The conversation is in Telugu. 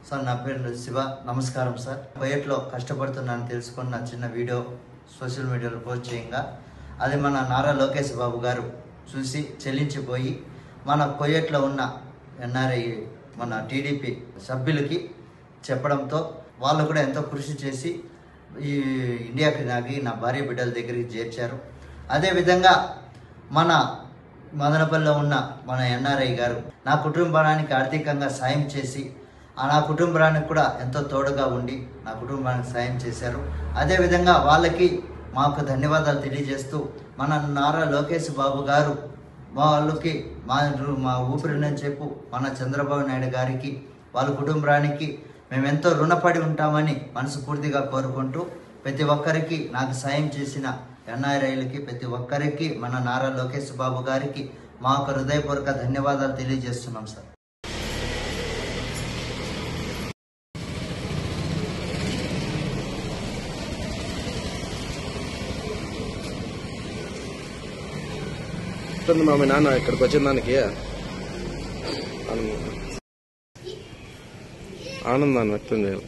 సార్ నా పేరు శివ. నమస్కారం సార్. కొయ్యట్లో కష్టపడుతున్నాను తెలుసుకొని నా చిన్న వీడియో సోషల్ మీడియాలో పోస్ట్ చేయంగా అది మన నారా లోకేష్ బాబు గారు చూసి చెల్లించిపోయి మన కొయ్యట్లో ఉన్న ఎన్ఆర్ఐ మన టీడీపీ సభ్యులకి చెప్పడంతో వాళ్ళు కూడా ఎంతో కృషి చేసి ఈ ఇండియాకి నాకి నా భార్య బిడ్డల దగ్గరికి చేర్చారు. అదేవిధంగా మన మదనపల్లిలో ఉన్న మన ఎన్ఆర్ఐ గారు నా కుటుంబానికి ఆర్థికంగా సాయం చేసి నా కుటుంబానికి కూడా ఎంతో తోడుగా ఉండి నా కుటుంబానికి సాయం చేశారు. అదేవిధంగా వాళ్ళకి మాకు ధన్యవాదాలు తెలియజేస్తూ మన నారా లోకేష్ బాబు గారు వాళ్ళకి మా ఊపిరిని చెప్పు మన చంద్రబాబు నాయుడు గారికి వాళ్ళ కుటుంబానికి మేము ఎంతో రుణపడి ఉంటామని మనస్ఫూర్తిగా కోరుకుంటూ ప్రతి ఒక్కరికి నాకు సాయం చేసిన ఎన్ఆర్ఐలకి ప్రతి ఒక్కరికి మన నారా లోకేష్ బాబు గారికి మా యొక్క హృదయపూర్వక ధన్యవాదాలు తెలియజేస్తున్నాం సార్. మా నాన్న ఇక్కడికి వచ్చిన దానికి ఆనందాన్ని వ్యక్తం చేయాలి.